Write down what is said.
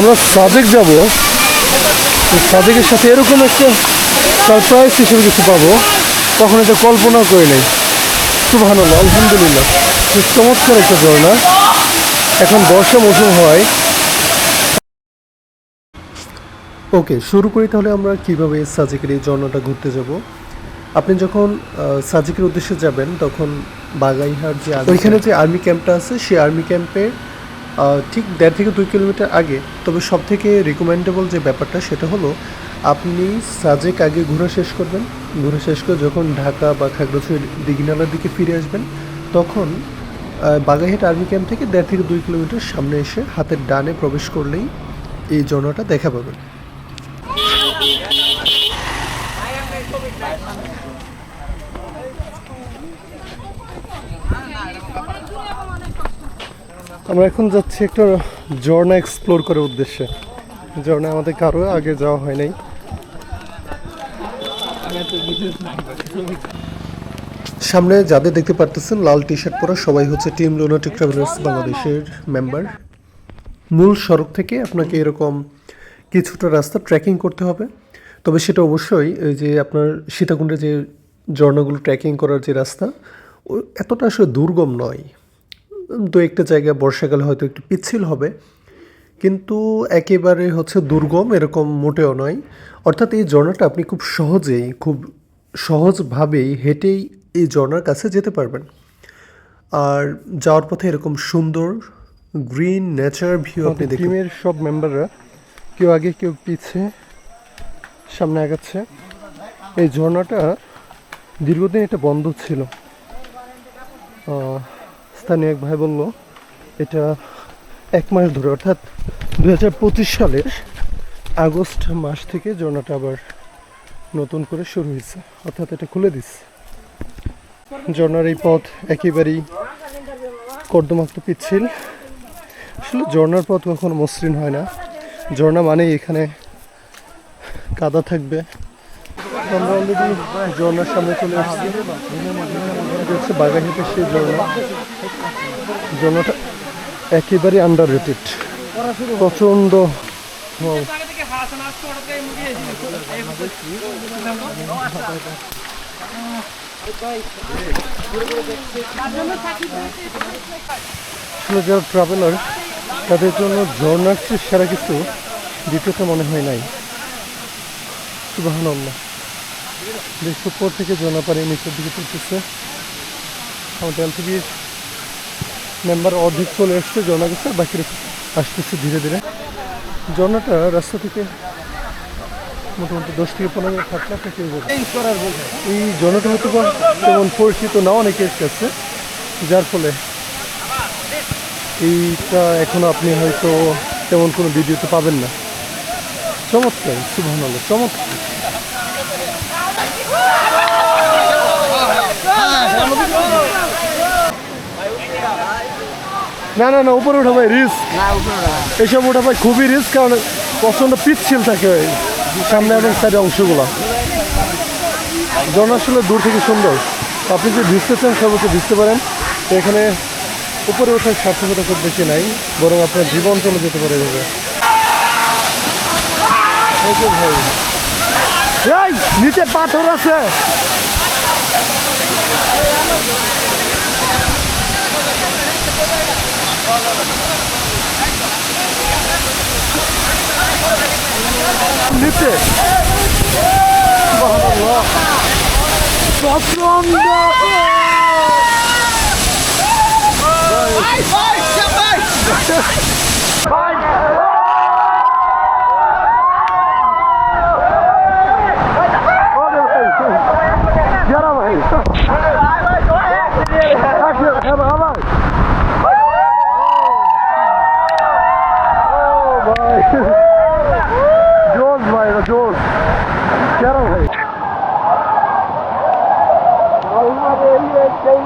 আমরা সাজেক যাব, সাজেকের সাথে এরকম একটা সারপ্রাইজ হিসেবে কিছু পাবো তখন এটা কল্পনাও করে নেই। সুবহানাল্লাহ, আলহামদুলিল্লাহ, খুব চমৎকার একটা ঝর্ণা। এখন বর্ষা মৌসুম হয়। ওকে, শুরু করি তাহলে আমরা কিভাবে সাজেকের এই ঝর্ণাটা ঘুরতে যাব। আপনি যখন সাজেকের উদ্দেশ্যে যাবেন তখন বাগাইহাট যে ওইখানে যে আর্মি ক্যাম্পটা আছে সেই আর্মি ক্যাম্পের ঠিক 1.5 থেকে 2 কিলোমিটার আগে। তবে সব থেকে রিকমেন্ডেবল যে ব্যাপারটা সেটা হলো আপনি সাজেক আগে ঘোরা শেষ করবেন। ঘোরা শেষ করে যখন ঢাকা বা খাগড়াছড়ি দীঘিনালার দিকে ফিরে আসবেন তখন বাগাইহাট আর্মি ক্যাম্প থেকে 1.5 থেকে 2 কিলোমিটার সামনে এসে হাতের ডানে প্রবেশ করলেই এই ঝর্ণাটা দেখা পাবেন। আমরা এখন যাচ্ছি একটা ঝর্ণা এক্সপ্লোর করার উদ্দেশ্যে। ঝর্ণা আমাদের কারো আগে যাওয়া হয় নাই। সামনে যাদের দেখতে পারতেছেন লাল টি শার্ট পরা সবাই হচ্ছে টিম লুনাটিক ট্রাভেলার্স বাংলাদেশের মেম্বার। মূল সড়ক থেকে আপনাকে এরকম কিছুটা রাস্তা ট্রেকিং করতে হবে। তবে সেটা অবশ্যই এই যে আপনার সীতাকুণ্ডে যে ঝর্ণাগুলো ট্রেকিং করার যে রাস্তা এতটা আসলে দুর্গম নয়। দু একটা জায়গায় বর্ষাকালে হয়তো একটু পিচ্ছিল হবে, কিন্তু একেবারে হচ্ছে দুর্গম এরকম মোটেও নয়। অর্থাৎ এই ঝর্ণাটা আপনি খুব সহজেই, খুব সহজভাবেই হেঁটেই এই ঝর্ণার কাছে যেতে পারবেন। আর যাওয়ার পথে এরকম সুন্দর গ্রিন নেচার ভিউ আপনি দেখবেন। টিমের সব মেম্বাররা কেউ আগে কেউ পিছে সামনে আগাচ্ছে। এই ঝর্ণাটা দীর্ঘদিন এটা বন্ধ ছিল। স্থানীয় এক ভাই বলল এটা 1 মাস ধরে, অর্থাৎ 2025 সালের আগস্ট মাস থেকে ঝর্ণাটা আবার নতুন করে শুরু হয়েছে, অর্থাৎ এটা খুলে দিচ্ছে। ঝর্ণার এই পথ একেবারেই কর্দমাক্ত পিচ্ছিল। আসলে ঝর্ণার পথ কখনো মসৃণ হয় না। ঝর্ণা মানেই এখানে কাদা থাকবে। আমরা অলরেডি ঝর্ণার সামনে চলে আসছি। হচ্ছে বাগাইহাটের সেই ঝর্ণা। ঝর্ণাটা একেবারে আন্ডার রেটেড, প্রচণ্ড। যারা ট্রাভেলার তাদের জন্য ঝর্ণার চেয়ে সেরা কিছু দ্বিতীয়ত মনে হয় নাই। সুবহানাল্লাহ, বেশ উপর থেকে ঝর্ণা পানি নিচের দিকে পড়তেছে। আমাদের এলটিভির মেম্বার অর্ধেক চলে আসছে ঝর্ণা গেছে, বাকি আসতেছে ধীরে ধীরে। ঝর্ণাটা রাস্তা থেকে মোটামুটি 10 থেকে 15 মিনিট হাঁটলে আপনি পেয়ে যাবেন। এই ঝর্ণাটা হয়তো তেমন পরিচিত না অনেকের কাছে, যার ফলে এইটা এখনো আপনি হয়তো তেমন কোনো ভিডিওতে পাবেন না। চমৎকার, সুবহানাল্লাহ, চমৎকার। না না না, উপরে ওঠা ভাই রিস্ক। এইসব ওঠা ভাই খুবই রিস্ক, কারণ প্রচণ্ড পিচ্ছিল থাকে সামনে এবং সাইডের অংশগুলো। ঝর্ণা আসলে দূর থেকে সুন্দর। আপনি যদি ভিজতে চান সর্বোচ্চ ভিজতে পারেন। তো এখানে উপরে ওঠার সার্থকতা খুব বেশি নাই, বরং আপনার জীবন চলে যেতে পারে এভাবে। ভাই নিচে পাথর আছে। নিচে প্রচন্ড जोश भाई जोश क्या रहा भाई कई